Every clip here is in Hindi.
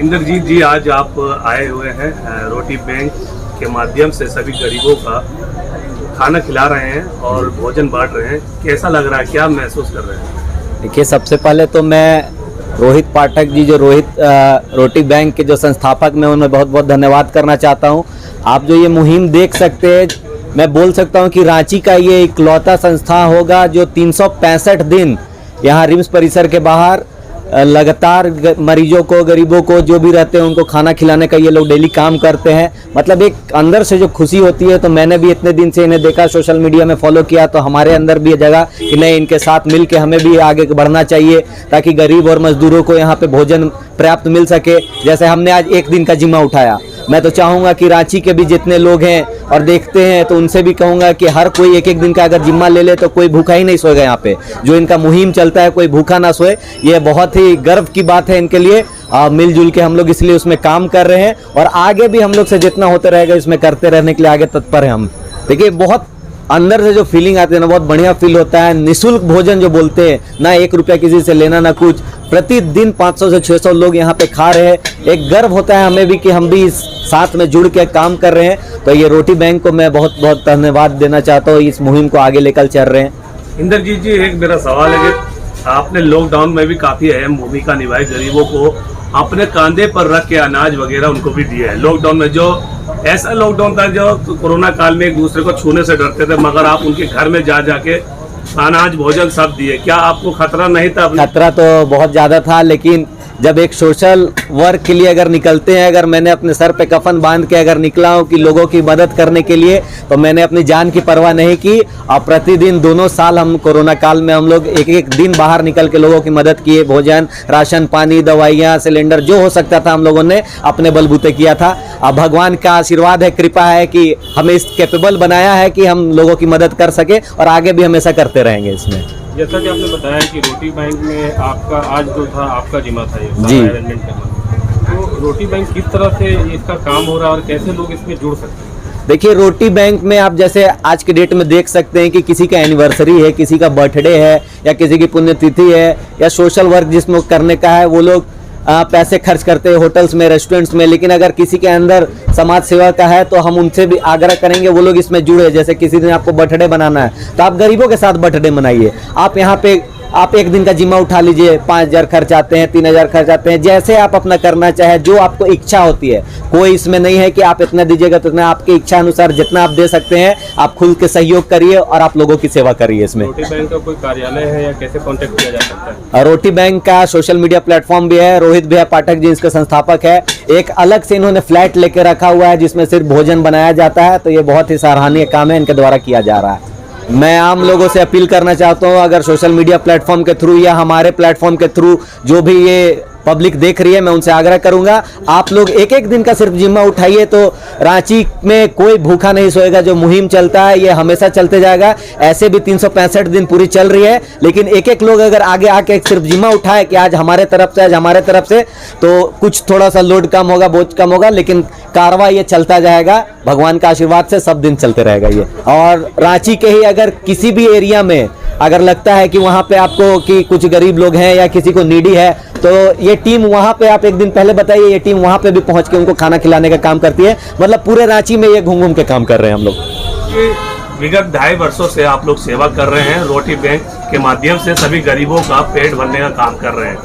इंद्रजीत जी, आज आप आए हुए हैं रोटी बैंक के माध्यम से सभी गरीबों का खाना खिला रहे हैं और भोजन बांट रहे हैं। कैसा लग रहा है, क्या महसूस कर रहे हैं? देखिए, सबसे पहले तो मैं रोहित पाठक जी, जो रोटी बैंक के जो संस्थापक मैं उन्हें बहुत बहुत धन्यवाद करना चाहता हूं। आप जो ये मुहिम देख सकते हैं, मैं बोल सकता हूं कि रांची का ये इकलौता संस्था होगा जो 365 दिन यहाँ रिम्स परिसर के बाहर लगातार मरीजों को, गरीबों को, जो भी रहते हैं उनको खाना खिलाने का ये लोग डेली काम करते हैं। मतलब एक अंदर से जो खुशी होती है, तो मैंने भी इतने दिन से इन्हें देखा, सोशल मीडिया में फॉलो किया, तो हमारे अंदर भी ये जगह कि नहीं, इनके साथ मिल के हमें भी आगे बढ़ना चाहिए ताकि गरीब और मजदूरों को यहाँ पे भोजन पर्याप्त मिल सके। जैसे हमने आज एक दिन का जिम्मा उठाया, मैं तो चाहूँगा कि रांची के भी जितने लोग हैं और देखते हैं, तो उनसे भी कहूँगा कि हर कोई एक एक दिन का अगर जिम्मा ले ले तो कोई भूखा ही नहीं सोएगा। यहाँ पे जो इनका मुहिम चलता है, कोई भूखा ना सोए, ये बहुत ही गर्व की बात है इनके लिए। मिलजुल के हम लोग इसलिए उसमें काम कर रहे हैं और आगे भी हम लोग से जितना होते रहेगा इसमें करते रहने के लिए आगे तत्पर है हम। देखिए, बहुत अंदर से जो फीलिंग आती है ना, बहुत बढ़िया फील होता है। निःशुल्क भोजन जो बोलते हैं ना, 1 रुपया किसी से लेना ना कुछ, प्रतिदिन 500 से 600 लोग यहाँ पे खा रहे हैं। एक गर्व होता है हमें भी कि हम भी इस साथ में जुड़ के काम कर रहे हैं। तो ये रोटी बैंक को मैं बहुत बहुत धन्यवाद देना चाहता हूँ, इस मुहिम को आगे लेकर चल रहे हैं। इंद्रजीत जी, एक मेरा सवाल है कि आपने लॉकडाउन में भी काफ़ी अहम भूमिका निभाई, गरीबों को अपने कंधे पर रख के अनाज वगैरह उनको भी दिया है। लॉकडाउन में जो ऐसा लॉकडाउन था जो कोरोना काल में एक दूसरे को छूने से डरते थे, मगर आप उनके घर में जा जाके अनाज भोजन सब दिए। क्या आपको खतरा नहीं था? खतरा तो बहुत ज़्यादा था, लेकिन जब एक सोशल वर्क के लिए अगर निकलते हैं, अगर मैंने अपने सर पे कफन बांध के अगर निकला हूँ कि लोगों की मदद करने के लिए, तो मैंने अपनी जान की परवाह नहीं की। और प्रतिदिन दोनों साल हम कोरोना काल में हम लोग एक एक दिन बाहर निकल के लोगों की मदद किए। भोजन, राशन पानी, दवाइयाँ, सिलेंडर, जो हो सकता था हम लोगों ने अपने बलबूते किया था। अब भगवान का आशीर्वाद है, कृपा है कि हमें इस कैपेबल बनाया है कि हम लोगों की मदद कर सके और आगे भी हमेशा करते रहेंगे इसमें। जैसा कि आपने बताया कि रोटी बैंक में आपका आज जो था आपका जिम्मा था ये जी, अरेंजमेंट करना, तो रोटी बैंक किस तरह से इसका काम हो रहा है और कैसे लोग इसमें जुड़ सकते हैं? देखिए, रोटी बैंक में आप जैसे आज के डेट में देख सकते हैं कि किसी का एनिवर्सरी है, किसी का बर्थडे है, या किसी की पुण्यतिथि है, या सोशल वर्क जिसमें करने का है, वो लोग पैसे खर्च करते हैं होटल्स में, रेस्टोरेंट्स में। लेकिन अगर किसी के अंदर समाज सेवा का है तो हम उनसे भी आग्रह करेंगे वो लोग इसमें जुड़े। जैसे किसी दिन आपको बर्थडे बनाना है तो आप गरीबों के साथ बर्थडे मनाइए। आप यहाँ पे आप एक दिन का जिम्मा उठा लीजिए, 5000 खर्च आते हैं, 3000 खर्च आते हैं, जैसे आप अपना करना चाहे, जो आपको इच्छा होती है। कोई इसमें नहीं है कि आप इतना दीजिएगा तो इतना, आपकी इच्छा अनुसार जितना आप दे सकते हैं आप खुल के सहयोग करिए और आप लोगों की सेवा करिए। इसमें रोटी बैंक का कोई कार्यालय है या कैसे कांटेक्ट किया जा सकता है? रोटी बैंक का सोशल मीडिया प्लेटफॉर्म भी है। रोहित भैया पाठक जी इसके संस्थापक है। एक अलग से इन्होंने फ्लैट लेके रखा हुआ है जिसमें सिर्फ भोजन बनाया जाता है। तो ये बहुत ही सराहनीय काम है, इनके द्वारा किया जा रहा है। मैं आम लोगों से अपील करना चाहता हूं, अगर सोशल मीडिया प्लेटफॉर्म के थ्रू या हमारे प्लेटफॉर्म के थ्रू जो भी ये पब्लिक देख रही है, मैं उनसे आग्रह करूंगा, आप लोग एक एक दिन का सिर्फ जिम्मा उठाइए तो रांची में कोई भूखा नहीं सोएगा। जो मुहिम चलता है ये हमेशा चलते जाएगा। ऐसे भी 365 दिन पूरी चल रही है, लेकिन एक एक लोग अगर आगे आके सिर्फ जिम्मा उठाए कि आज हमारे तरफ से, आज हमारे तरफ से, तो कुछ थोड़ा सा लोड कम होगा, बोझ कम होगा, लेकिन कारवां ये चलता जाएगा। भगवान का आशीर्वाद से सब दिन चलते रहेगा ये। और रांची के ही अगर किसी भी एरिया में अगर लगता है कि वहाँ पे आपको कि कुछ गरीब लोग हैं या किसी को नीडी है, तो ये टीम वहाँ पे, आप एक दिन पहले बताइए, ये टीम वहाँ पे भी पहुँच के उनको खाना खिलाने का काम करती है। मतलब पूरे रांची में ये घूम घूम के काम कर रहे हैं हम लोग। विगत 2.5 वर्षों से आप लोग सेवा कर रहे हैं, रोटी बैंक के माध्यम से सभी गरीबों का पेट भरने का काम कर रहे हैं।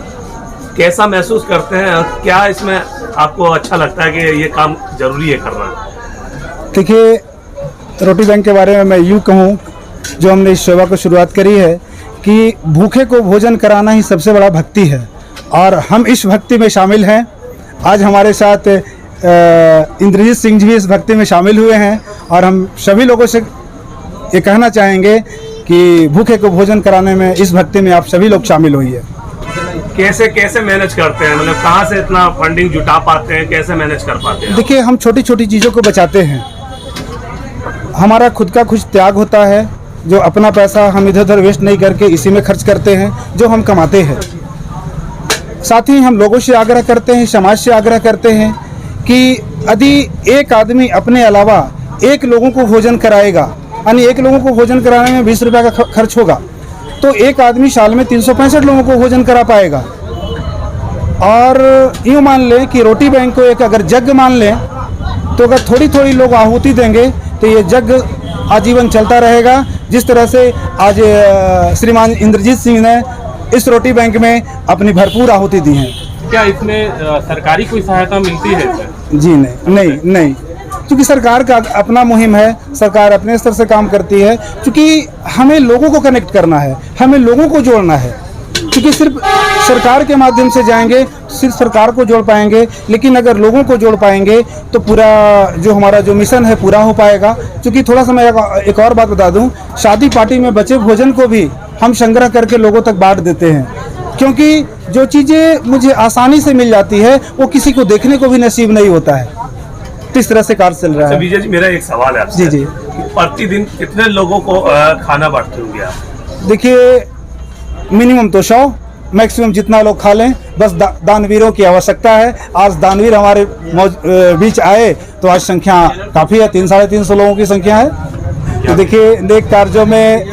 कैसा महसूस करते हैं? क्या इसमें आपको अच्छा लगता है कि ये काम जरूरी है करना? देखिए, रोटी बैंक के बारे में मैं यूँ कहूँ, जो हमने इस सेवा को शुरुआत करी है कि भूखे को भोजन कराना ही सबसे बड़ा भक्ति है, और हम इस भक्ति में शामिल हैं। आज हमारे साथ इंद्रजीत सिंह जी भी इस भक्ति में शामिल हुए हैं, और हम सभी लोगों से ये कहना चाहेंगे कि भूखे को भोजन कराने में, इस भक्ति में आप सभी लोग शामिल होइए। कैसे कैसे मैनेज करते हैं, मतलब कहाँ से इतना फंडिंग जुटा पाते हैं, कैसे मैनेज कर पाते हैं? देखिए, हम छोटी छोटी चीज़ों को बचाते हैं। हमारा खुद का कुछ त्याग होता है, जो अपना पैसा हम इधर उधर वेस्ट नहीं करके इसी में खर्च करते हैं जो हम कमाते हैं। साथ ही हम लोगों से आग्रह करते हैं, समाज से आग्रह करते हैं कि यदि एक आदमी अपने अलावा एक लोगों को भोजन कराएगा, यानी एक लोगों को भोजन कराने में 20 रुपये का खर्च होगा, तो एक आदमी साल में 365 लोगों को भोजन करा पाएगा। और यूँ मान लें कि रोटी बैंक को एक अगर यज्ञ मान लें, तो अगर थोड़ी थोड़ी लोग आहुति देंगे तो ये यज्ञ आजीवन चलता रहेगा। जिस तरह से आज श्रीमान इंद्रजीत सिंह ने इस रोटी बैंक में अपनी भरपूर आहुति दी है। क्या इसमें सरकारी कोई सहायता मिलती है इसमें? जी नहीं, क्योंकि सरकार का अपना मुहिम है, सरकार अपने स्तर से काम करती है। क्योंकि हमें लोगों को कनेक्ट करना है, हमें लोगों को जोड़ना है। क्योंकि सिर्फ सरकार के माध्यम से जाएंगे तो सिर्फ सरकार को जोड़ पाएंगे, लेकिन अगर लोगों को जोड़ पाएंगे तो पूरा जो हमारा जो मिशन है पूरा हो पाएगा। क्योंकि थोड़ा सा मैं एक और बात बता दूं, शादी पार्टी में बचे भोजन को भी हम संग्रह करके लोगों तक बांट देते हैं। क्योंकि जो चीज़ें मुझे आसानी से मिल जाती है वो किसी को देखने को भी नसीब नहीं होता है। किस तरह से कार्य चल रहा है। विजय जी, मेरा एक सवाल है आपसे। जी। प्रतिदिन कितने लोगों को खाना बांटते होंगे आप? देखिए, मिनिमम तो 100, मैक्सिमम जितना लोग खा लें। बस दानवीरों की आवश्यकता है। आज दानवीर हमारे बीच आए तो आज संख्या काफ़ी है, 300-350 लोगों की संख्या है। तो देखिए, नेक कार्यों में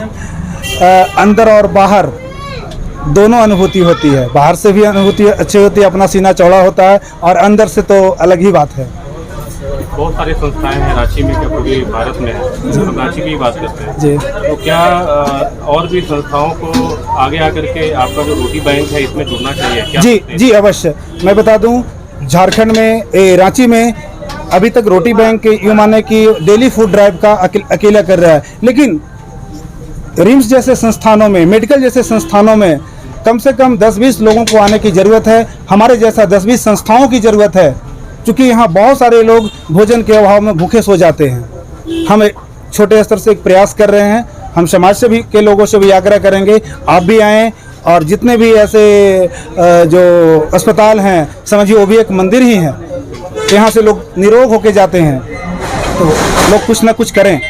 अंदर और बाहर दोनों अनुभूति होती है। बाहर से भी अनुभूति अच्छी होती है, अपना सीना चौड़ा होता है, और अंदर से तो अलग ही बात है। बहुत सारी संस्थाएं हैं रांची में, क्या पूरे भारत में है? हम रांची की ही बात करते हैं जी। तो क्या और भी संस्थाओं को आगे आकर के आपका जो रोटी बैंक है इसमें जुड़ना चाहिए क्या? जी अवश्य। मैं बता दूं, झारखंड में रांची में अभी तक रोटी बैंक यूँ माने कि डेली फूड ड्राइव का अकेला कर रहा है। लेकिन रिम्स जैसे संस्थानों में, मेडिकल जैसे संस्थानों में कम से कम 10-20 लोगों को आने की ज़रूरत है। हमारे जैसा 10-20 संस्थाओं की ज़रूरत है। क्योंकि यहाँ बहुत सारे लोग भोजन के अभाव में भूखे सो जाते हैं। हम एक छोटे स्तर से एक प्रयास कर रहे हैं। हम समाज से भी के लोगों से भी आग्रह करेंगे, आप भी आएँ। और जितने भी ऐसे जो अस्पताल हैं, समझिए वो भी एक मंदिर ही है। यहाँ से लोग निरोग होके जाते हैं, तो लोग कुछ ना कुछ करें।